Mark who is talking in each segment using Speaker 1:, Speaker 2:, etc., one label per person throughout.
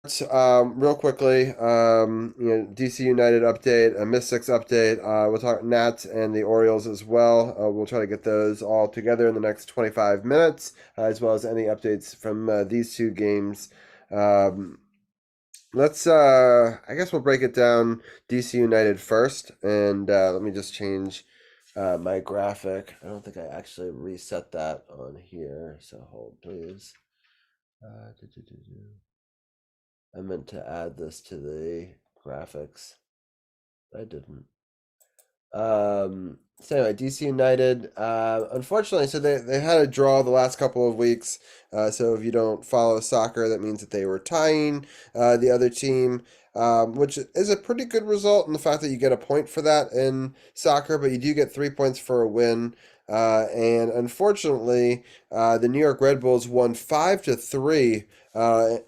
Speaker 1: Real quickly, DC United update, a Mystics update. We'll talk Nats and the Orioles as well. We'll try to get those all together in the next 25 minutes, as well as any updates from these two games. Um, I guess we'll break it down DC United first, and let me just change my graphic. I don't think I actually reset that on here, so hold please. Do, do, do, do. I meant to add this to the graphics. I didn't. So anyway, DC United, unfortunately, so they had a draw the last couple of weeks. So if you don't follow soccer, that means that they were tying the other team, which is a pretty good result in the fact that you get a point for that in soccer, but you do get 3 points for a win. And unfortunately, the New York Red Bulls won 5-3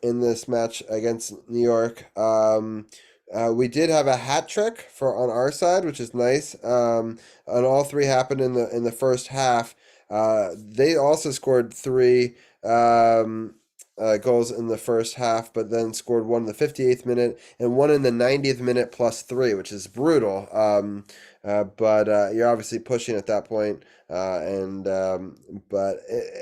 Speaker 1: in this match against New York. We did have a hat trick for on our side, which is nice. And all three happened in the first half. They also scored three goals in the first half, but then scored one in the 58th minute and one in the 90th minute plus three, which is brutal. But you're obviously pushing at that point, and but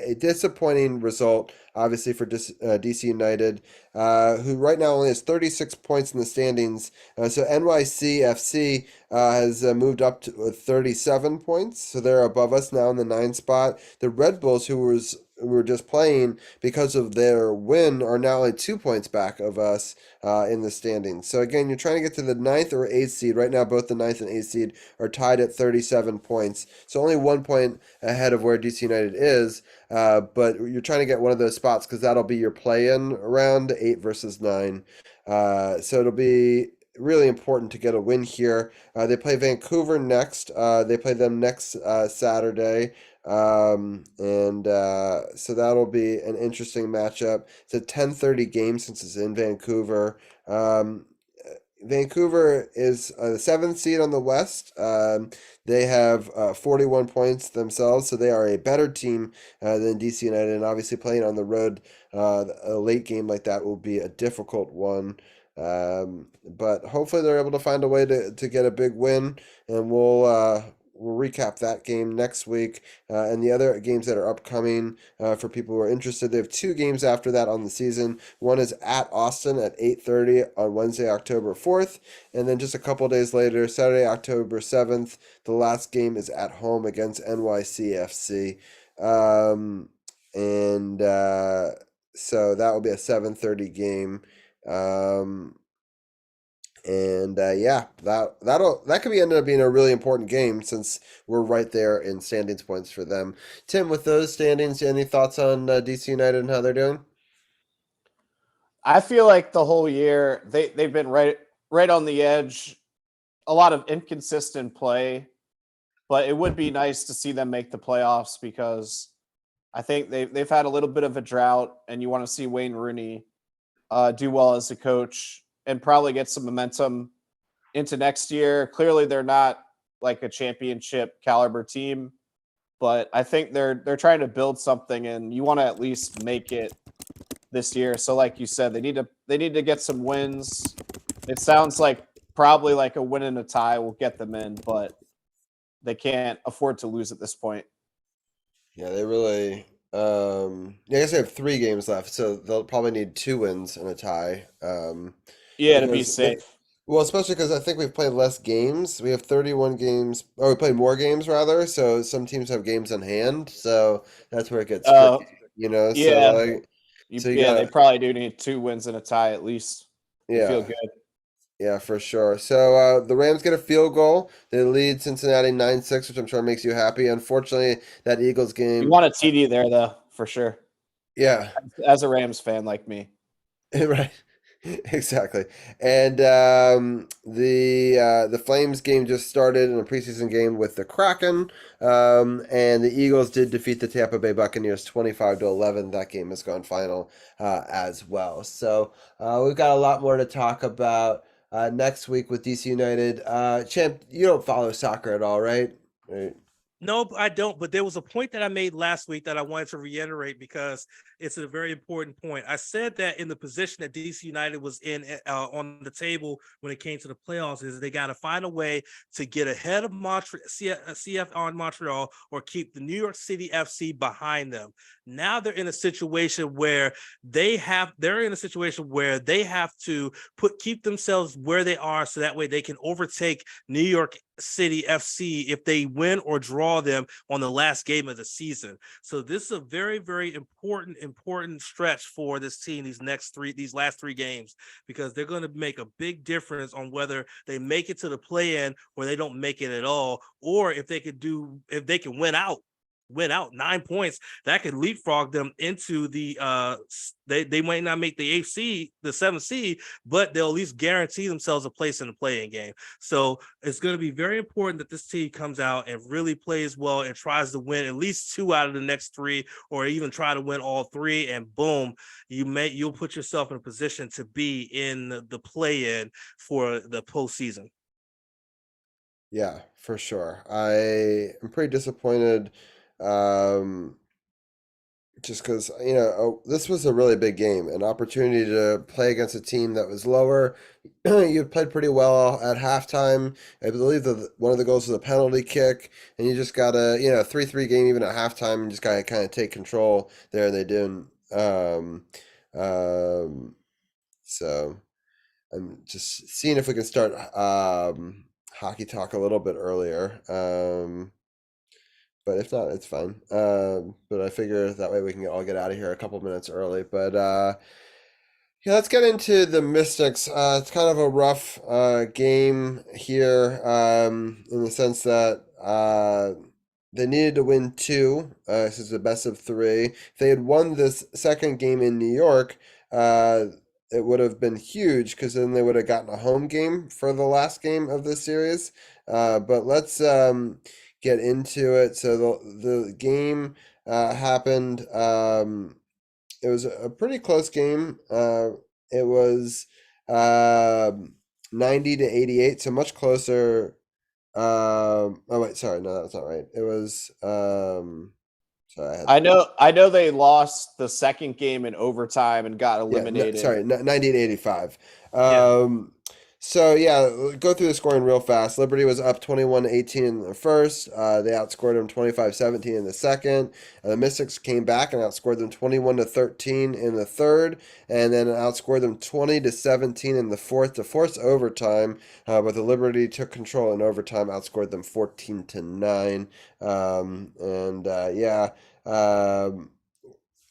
Speaker 1: a disappointing result, obviously for DC United, who right now only has 36 points in the standings. So NYCFC has moved up to 37 points, so they're above us now in the 9th spot. The Red Bulls, who were just playing because of their win, are now only 2 points back of us in the standings. So again, you're trying to get to the ninth or eighth seed. Right now, both the ninth and eighth seed are tied at 37 points. So only 1 point ahead of where DC United is. But you're trying to get one of those spots because that'll be your play-in round, 8 versus 9. So it'll be really important to get a win here. They play Vancouver next. They play them next Saturday. And So that'll be an interesting matchup. It's a 10:30 game since it's in Vancouver. Vancouver is the seventh seed on the West. They have 41 points themselves, so they are a better team than DC United. And obviously, playing on the road, a late game like that will be a difficult one. But hopefully, they're able to find a way to get a big win, and we'll recap that game next week and the other games that are upcoming for people who are interested. They have two games after that on the season. One is at Austin at 8:30 on Wednesday, October 4th. And then just a couple days later, Saturday, October 7th, the last game is at home against NYCFC. And So that will be a 7:30 game. Um, Yeah, that could be ended up being a really important game since we're right there in standings points for them. Tim, with those standings, any thoughts on DC United and how they're doing?
Speaker 2: I feel like the whole year they've been right on the edge. A lot of inconsistent play, but it would be nice to see them make the playoffs because I think they've had a little bit of a drought, and you want to see Wayne Rooney do well as a coach and probably get some momentum into next year. Clearly, they're not like a championship caliber team, but I think they're trying to build something, and you want to at least make it this year. So, like you said, they need to get some wins. It sounds like probably like a win and a tie will get them in, but they can't afford to lose at this point.
Speaker 1: Yeah, they really. Yeah, I guess they have three games left, so they'll probably need two wins and a tie.
Speaker 2: Yeah, to be
Speaker 1: Because they,
Speaker 2: safe.
Speaker 1: well, especially because I think we've played less games. We have 31 games, or we played more games rather. So some teams have games on hand. So that's where it gets
Speaker 2: Uh,
Speaker 1: tricky, you know.
Speaker 2: yeah,
Speaker 1: So you
Speaker 2: yeah, they
Speaker 1: gotta,
Speaker 2: probably do need two wins and a tie at least to feel
Speaker 1: yeah.
Speaker 2: good.
Speaker 1: Yeah, for sure. So the Rams get a field goal. They lead Cincinnati 9-6, which I'm sure makes you happy. Unfortunately, that Eagles
Speaker 2: You
Speaker 1: game,
Speaker 2: want a TD there, though, for sure.
Speaker 1: yeah,
Speaker 2: As a Rams fan like me.
Speaker 1: right. Exactly. And the Flames game just started in a preseason game with the Kraken. And the Eagles did defeat the Tampa Bay Buccaneers 25-11. That game has gone final as well. So we've got a lot more to talk about next week with DC United. Champ, you don't follow soccer at all, right? Right.
Speaker 3: No, I don't. But there was a point that I made last week that I wanted to reiterate because it's a very important point. I said that in the position that DC United was in on the table when it came to the playoffs is they got to find a way to get ahead of CF on Montreal or keep the New York City FC behind them. Now they're in a situation where they have to keep themselves where they are so that way they can overtake New York City FC if they win or draw them on the last game of the season. So this is a very, very important stretch for this team these last three games, because they're going to make a big difference on whether they make it to the play-in or they don't make it at all, or if they can win out 9 points, that could leapfrog them into the they might not make the 7th seed, but they'll at least guarantee themselves a place in the playing game. So it's going to be very important that this team comes out and really plays well and tries to win at least 2 out of the next 3, or even try to win all 3, and boom, you'll put yourself in a position to be in the play-in for the postseason.
Speaker 1: Yeah, for sure. I am pretty disappointed, just because this was a really big game, an opportunity to play against a team that was lower. You played pretty well at halftime. I believe that one of the goals was a penalty kick, and you just gotta 3-3 game even at halftime, and just gotta kind of take control there, and they didn't. So I'm just seeing if we can start hockey talk a little bit earlier. But if not, it's fine. But I figure that way we can all get out of here a couple minutes early. But yeah, let's get into the Mystics. It's kind of a rough game here, in the sense that they needed to win 2. This is the best of 3. If they had won this second game in New York, it would have been huge, because then they would have gotten a home game for the last game of this series. But let's get into it. So the game happened. It was a pretty close game. It was 90-88, so much closer. Oh wait, sorry, no, that's not right. It was sorry,
Speaker 2: I know they lost the second game in overtime and got eliminated.
Speaker 1: sorry, 90-85.
Speaker 3: Yeah.
Speaker 1: So yeah, go through the scoring real fast. Liberty was up 21-18 in the first. They outscored them 25-17 in the second. The Mystics came back and outscored them 21-13 in the third, and then outscored them 20-17 in the fourth to force overtime. But the Liberty took control in overtime, outscored them 14-9.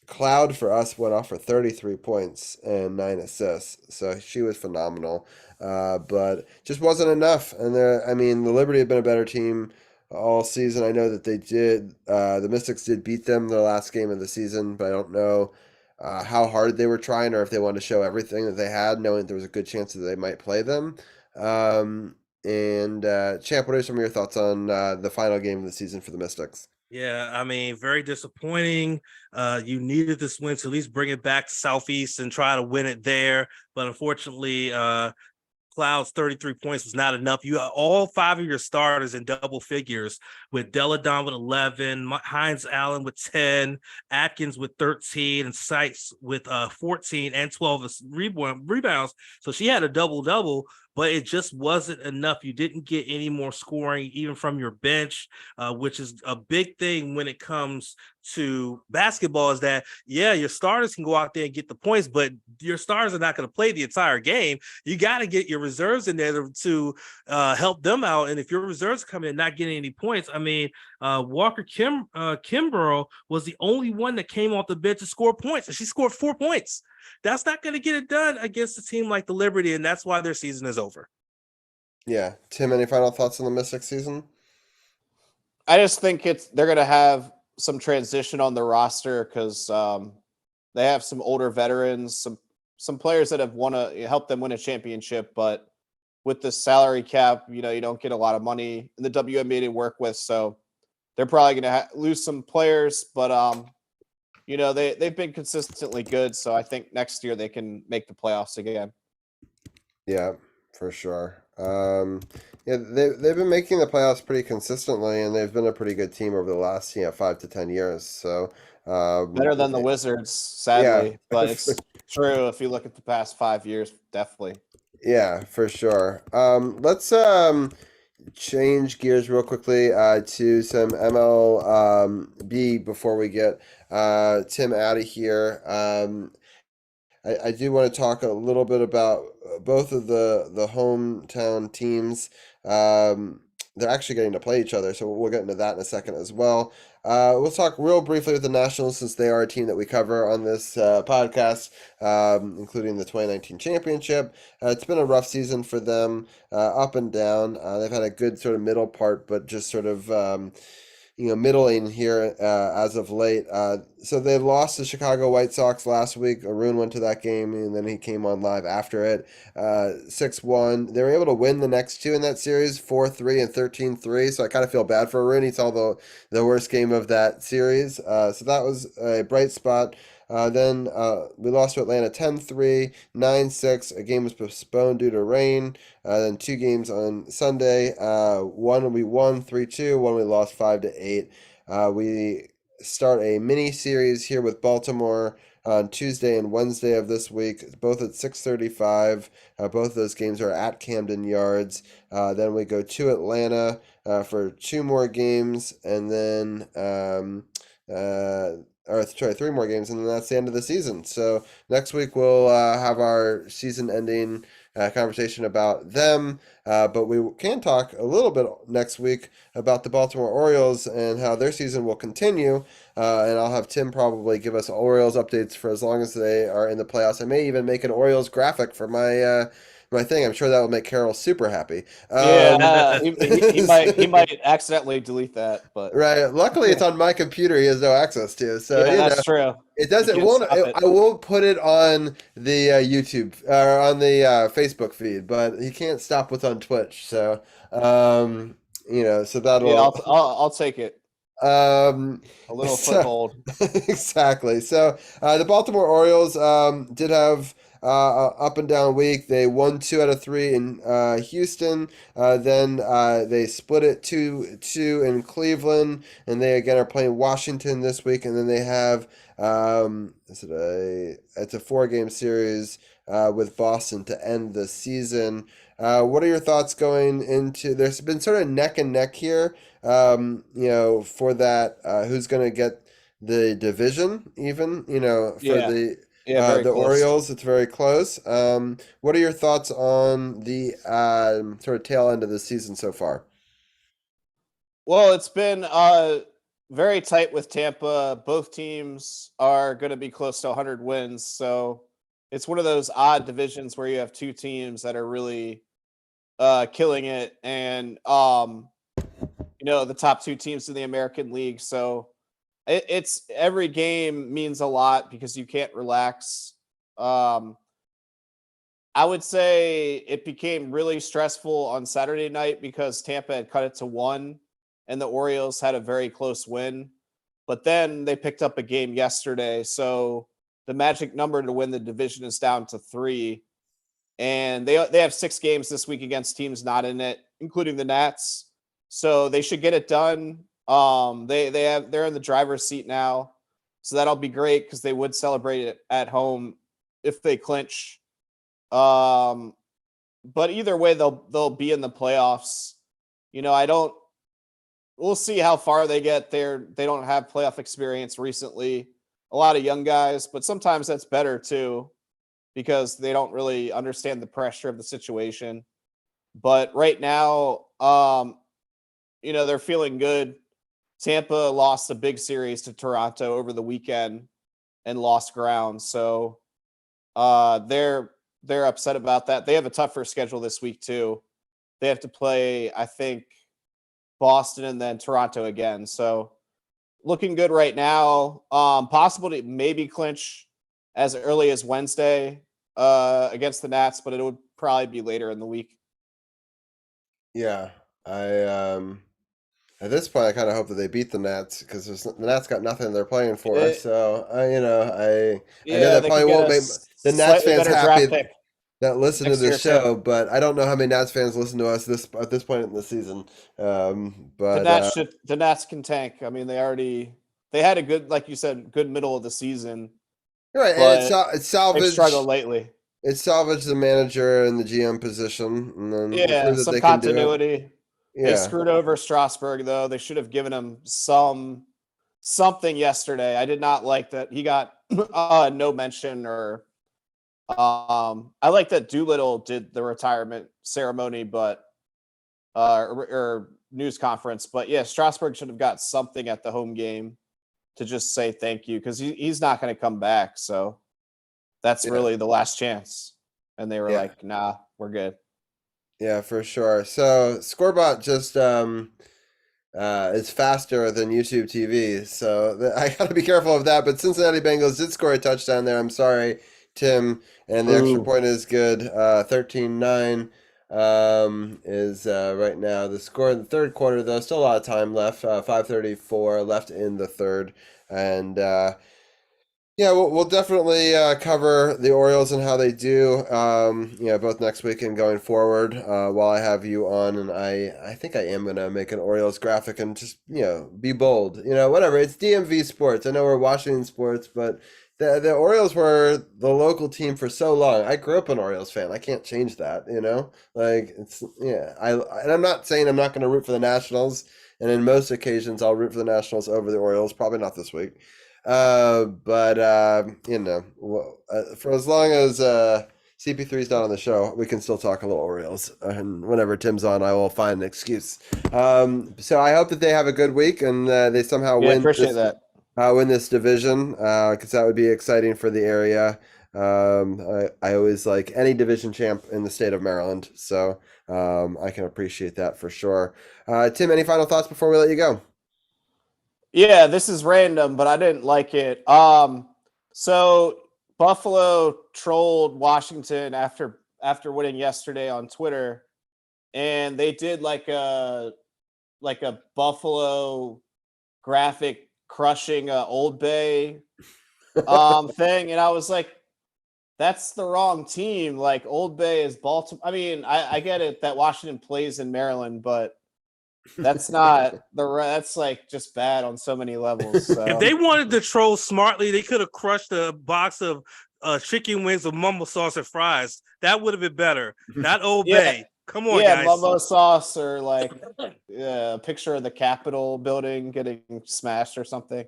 Speaker 1: Cloud for us went off for 33 points and 9 assists, so she was phenomenal. But just wasn't enough. And the Liberty had been a better team all season. I know that they did. The Mystics did beat them the last game of the season, but I don't know how hard they were trying, or if they wanted to show everything that they had, knowing that there was a good chance that they might play them. Champ, what are some of your thoughts on the final game of the season for the Mystics?
Speaker 3: Yeah, I mean, very disappointing. You needed this win to at least bring it back to Southeast and try to win it there. But unfortunately, Cloud's 33 points was not enough. You have all 5 of your starters in double figures, with Deladon with 11, Hines Allen with 10, Atkins with 13, and Sykes with 14 and 12 rebounds. So she had a double-double, but it just wasn't enough. You didn't get any more scoring, even from your bench, which is a big thing when it comes to basketball, is that, yeah, your starters can go out there and get the points, but your stars are not going to play the entire game. You got to get your reserves in there to help them out. And if your reserves come in not getting any points, I mean, Walker Kimbrough was the only one that came off the bench to score points, and she scored 4 points. That's not going to get it done against a team like the Liberty, and that's why their season is over.
Speaker 1: Yeah. Tim, any final thoughts on the Mystics season?
Speaker 2: I just think they're going to have some transition on the roster, because they have some older veterans, some players that have helped them win a championship, but with the salary cap, you don't get a lot of money in the WNBA to work with, so they're probably going to lose some players, but they've been consistently good, so I think next year they can make the playoffs again.
Speaker 1: Yeah, for sure. Yeah, they've been making the playoffs pretty consistently, and they've been a pretty good team over the last 5 to 10 years. So
Speaker 2: Better than the Wizards,
Speaker 1: yeah,
Speaker 2: sadly, but it's true if you look at the past 5 years, definitely.
Speaker 1: yeah, for sure. Let's change gears real quickly to some MLB before we get Tim out of here. I do want to talk a little bit about both of the hometown teams. They're actually getting to play each other, so we'll get into that in a second as well. We'll talk real briefly with the Nationals since they are a team that we cover on this podcast, including the 2019 championship. It's been a rough season for them, up and down. They've had a good sort of middle part, but just sort of middling here as of late. So they lost to Chicago White Sox last week. Arun went to that game, and then he came on live after it. 6-1. They were able to win the next two in that series, 4-3 and 13-3. So I kind of feel bad for Arun. He saw the worst game of that series. So that was a bright spot. Then we lost to Atlanta 10-3, 9-6. A game was postponed due to rain. Then two games on Sunday. One we won 3-2. One we lost 5-8. We start a mini series here with Baltimore on Tuesday and Wednesday of this week, both at 6:35. Both of those games are at Camden Yards. Then we go to Atlanta for two more games, and then or sorry, three more games, and then that's the end of the season. So next week we'll have our season-ending conversation about them. But we can talk a little bit next week about the Baltimore Orioles and how their season will continue. And I'll have Tim probably give us Orioles updates for as long as they are in the playoffs. I may even make an Orioles graphic for my thing. I'm sure that will make Carol super happy.
Speaker 2: Yeah, he might accidentally delete that, but
Speaker 1: Right. Luckily, it's on my computer. He has no access to. So
Speaker 2: yeah, that's true.
Speaker 1: it doesn't.
Speaker 2: You
Speaker 1: It
Speaker 2: can't
Speaker 1: won't.
Speaker 2: stop it.
Speaker 1: I won't put it on the YouTube or on the Facebook feed, but he can't stop what's on Twitch. So so
Speaker 2: Yeah,
Speaker 1: that'll.
Speaker 2: I'll take it.
Speaker 1: Um,
Speaker 2: A little
Speaker 1: so
Speaker 2: foothold.
Speaker 1: exactly. So the Baltimore Orioles did have up and down week. They won 2 out of 3 in Houston. Then they split it 2-2 in Cleveland, and they again are playing Washington this week. And then they have it's a 4-game series with Boston to end the season. What are your thoughts going into? There's been sort of neck and neck here. For that, who's going to get the division? Even for
Speaker 2: Yeah, very
Speaker 1: the
Speaker 2: close.
Speaker 1: Orioles, it's very close. What are your thoughts on the sort of tail end of the season so far?
Speaker 2: Well, it's been very tight with Tampa. Both teams are going to be close to 100 wins, so it's one of those odd divisions where you have two teams that are really killing it, and the top two teams in the American League. So it's every game means a lot because you can't relax. Um, I would say it became really stressful on Saturday night because Tampa had cut it to 1 and the Orioles had a very close win. But then they picked up a game yesterday. So the magic number to win the division is down to 3. And they have 6 games this week against teams not in it, including the Nats. So they should get it done. They're in the driver's seat now. So that'll be great because they would celebrate it at home if they clinch. But either way, they'll be in the playoffs. I don't. We'll see how far they get there. They don't have playoff experience recently. A lot of young guys, but sometimes that's better too, because they don't really understand the pressure of the situation. But right now, they're feeling good. Tampa lost a big series to Toronto over the weekend and lost ground, so they're upset about that. They have a tougher schedule this week too. They have to play, I think, Boston and then Toronto again. So looking good right now. Possible to maybe clinch as early as Wednesday against the Nats, but it would probably be later in the week.
Speaker 1: Yeah, I at this point I kind of hope that they beat the Nats because the Nats got nothing they're playing for. So I know
Speaker 2: Yeah,
Speaker 1: that
Speaker 2: they
Speaker 1: probably
Speaker 2: could get
Speaker 1: won't
Speaker 2: a
Speaker 1: make the Nats
Speaker 2: slightly
Speaker 1: fans
Speaker 2: better
Speaker 1: happy.
Speaker 2: draft pick.
Speaker 1: that listen to
Speaker 2: Next
Speaker 1: this
Speaker 2: year too.
Speaker 1: show, but I don't know how many Nats fans listen to us at this point in the season.
Speaker 2: The
Speaker 1: But
Speaker 2: Nats can tank. I mean, they had a good, like you said, good middle of the season,
Speaker 1: you're right, and
Speaker 2: but
Speaker 1: it's
Speaker 2: they've struggled
Speaker 1: salvaged.
Speaker 2: lately.
Speaker 1: It's salvaged the manager and the GM position, and then they
Speaker 2: Yeah,
Speaker 1: prove that
Speaker 2: some
Speaker 1: they can do it.
Speaker 2: continuity. They
Speaker 1: Yeah,
Speaker 2: screwed over Strasburg though. They should have given him something yesterday. I did not like that he got no mention or I like that Doolittle did the retirement ceremony, but or news conference. But yeah, Strasburg should have got something at the home game to just say thank you because he's not going to come back. So that's
Speaker 1: yeah,
Speaker 2: really the last chance. And they were
Speaker 1: yeah,
Speaker 2: like, nah, we're good.
Speaker 1: yeah, for sure. So Scorebot just is faster than YouTube TV, so I got to be careful of that. But Cincinnati Bengals did score a touchdown there. I'm sorry, Tim, and the extra
Speaker 2: Boo.
Speaker 1: point is good. 13-9 is right now the score in the third quarter, though. Still a lot of time left. 5:34 left in the third, and yeah, we'll definitely cover the Orioles and how they do, both next week and going forward. While I have you on, and I think I am gonna make an Orioles graphic and just be bold. Whatever. It's DMV sports. I know we're Washington sports, but the Orioles were the local team for so long. I grew up an Orioles fan. I can't change that. Like it's and I'm not saying I'm not going to root for the Nationals. And in most occasions, I'll root for the Nationals over the Orioles. Probably not this week. But for as long as CP3 is not on the show, we can still talk a little Orioles. And whenever Tim's on, I will find an excuse. So I hope that they have a good week and they somehow
Speaker 2: Yeah, appreciate that.
Speaker 1: win this division because that would be exciting for the area. I always like any division champ in the state of Maryland, so I can appreciate that for sure. Tim, any final thoughts before we let you go?
Speaker 2: Yeah, this is random, but I didn't like it. So Buffalo trolled Washington after winning yesterday on Twitter, and they did like a Buffalo graphic crushing Old Bay thing, and I was like, that's the wrong team. Like Old Bay is Baltimore. I mean, I get it that Washington plays in Maryland, but that's not that's like just bad on so many levels.
Speaker 3: If
Speaker 2: So
Speaker 3: they wanted to troll smartly, they could have crushed a box of chicken wings with mumble sauce and fries. That would have been better. Not Old
Speaker 2: yeah,
Speaker 3: Bay. Come on,
Speaker 2: yeah,
Speaker 3: guys.
Speaker 2: mumbo sauce or like a picture of the Capitol building getting smashed or something.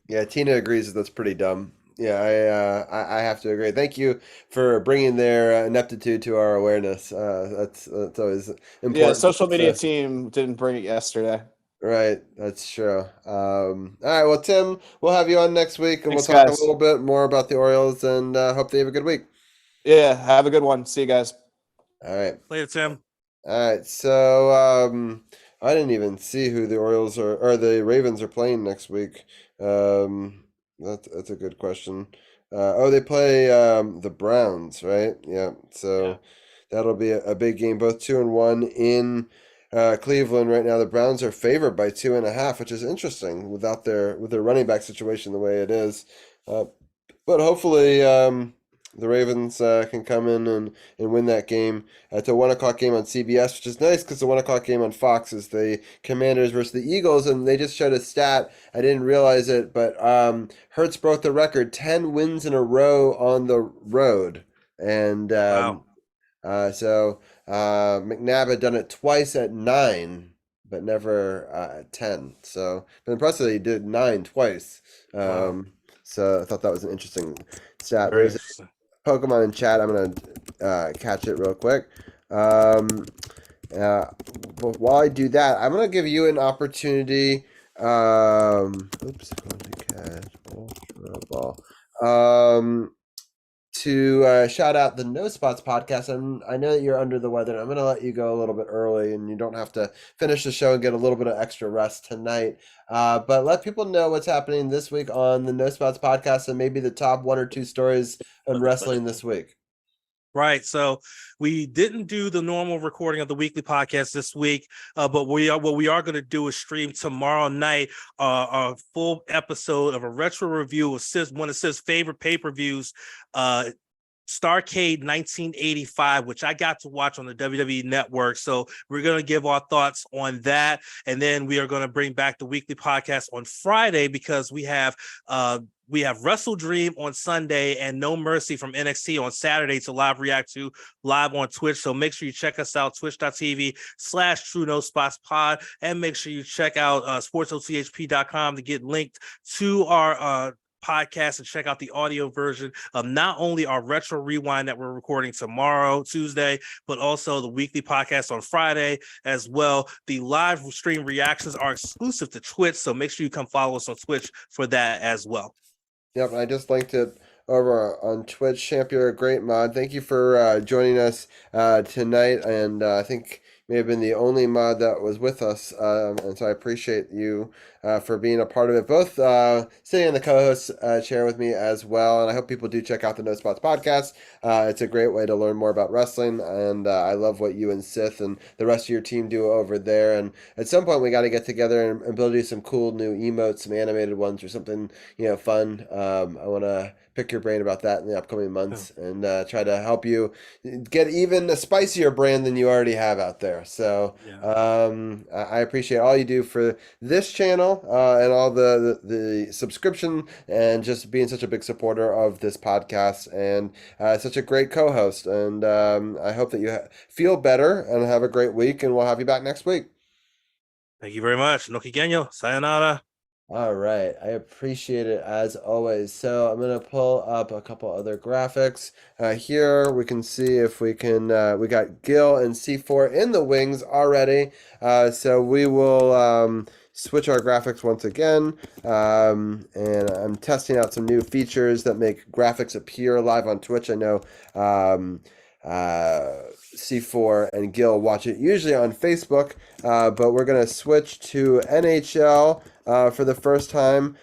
Speaker 1: Yeah, Tina agrees that that's pretty dumb. Yeah, I have to agree. Thank you for bringing their ineptitude to our awareness. That's always
Speaker 2: Yeah,
Speaker 1: important.
Speaker 2: social media team didn't bring it yesterday.
Speaker 1: Right, that's true. All right, well, Tim, we'll have you on next week, and we'll
Speaker 2: Thanks,
Speaker 1: talk a
Speaker 2: guys.
Speaker 1: little bit more about the Orioles, and hope they have a good week.
Speaker 2: Yeah, have a good one. See you guys.
Speaker 1: All right.
Speaker 3: Later, Tim.
Speaker 1: All right, so I didn't even see who the Orioles or the Ravens are playing next week. That's a good question. They play the Browns, right? Yeah,
Speaker 2: Yeah.
Speaker 1: so that'll be a big game. Both 2-1 in Cleveland right now. The Browns are favored by 2.5, which is interesting with their running back situation the way it is. But hopefully, the Ravens can come in and win that game. It's a 1 o'clock game on CBS, which is nice because the 1 o'clock game on Fox is the Commanders versus the Eagles, and they just showed a stat. I didn't realize it, but Hurts broke the record: 10 wins in a row on the road, and
Speaker 3: Wow.
Speaker 1: McNabb had done it twice at 9, but never at 10. So, but impressively, he did 9 twice.
Speaker 3: Wow.
Speaker 1: So I thought that was an interesting stat.
Speaker 3: Very
Speaker 1: There's
Speaker 3: interesting.
Speaker 1: Pokemon in chat. I'm gonna catch it real quick. Um, but while I do that, I'm gonna give you an opportunity. Oops, going to catch ultra ball. To shout out the No Spots podcast. And I know that you're under the weather. I'm going to let you go a little bit early, and you don't have to finish the show and get a little bit of extra rest tonight. But let people know what's happening this week on the No Spots podcast and maybe the top 1 or 2 stories in wrestling this week.
Speaker 3: Right. So we didn't do the normal recording of the weekly podcast this week, but what we are going to do is stream tomorrow night a full episode of a retro review of one of Sid's favorite pay-per-views, Starcade 1985, which I got to watch on the WWE Network. So we're going to give our thoughts on that. And then we are going to bring back the weekly podcast on Friday because we have Wrestle Dream on Sunday and No Mercy from NXT on Saturday to live react to live on Twitch. So make sure you check us out, twitch.tv/True No Spots Pod. And make sure you check out SportsOTHP.com to get linked to our podcast and check out the audio version of not only our retro rewind that we're recording tomorrow, Tuesday, but also the weekly podcast on Friday as well. The live stream reactions are exclusive to Twitch, so make sure you come follow us on Twitch for that as well.
Speaker 1: Yep, I just linked it over on Twitch. Champ, you're a great mod. Thank you for joining us tonight, and I think may have been the only mod that was with us, and so I appreciate you for being a part of it, both sitting in the co-host chair with me as well, and I hope people do check out the No Spots podcast. It's a great way to learn more about wrestling, and I love what you and Sith and the rest of your team do over there, and at some point we got to get together and be able to do some cool new emotes, some animated ones or something, fun. I want to pick your brain about that in the upcoming months and try to help you get even a spicier brand than you already have out there. So I appreciate all you do for this channel and all the subscription and just being such a big supporter of this podcast and such a great co-host. And I hope that you feel better and have a great week, and we'll have you back next week.
Speaker 3: Thank you very much. No Kigenyo. Sayonara.
Speaker 1: All right, I appreciate it as always. So I'm gonna pull up a couple other graphics. Here we can see if we can. We got Gil and C4 in the wings already. So we will switch our graphics once again, and I'm testing out some new features that make graphics appear live on Twitch. I know C4 and Gil watch it usually on Facebook, but we're gonna switch to NHL for the first time.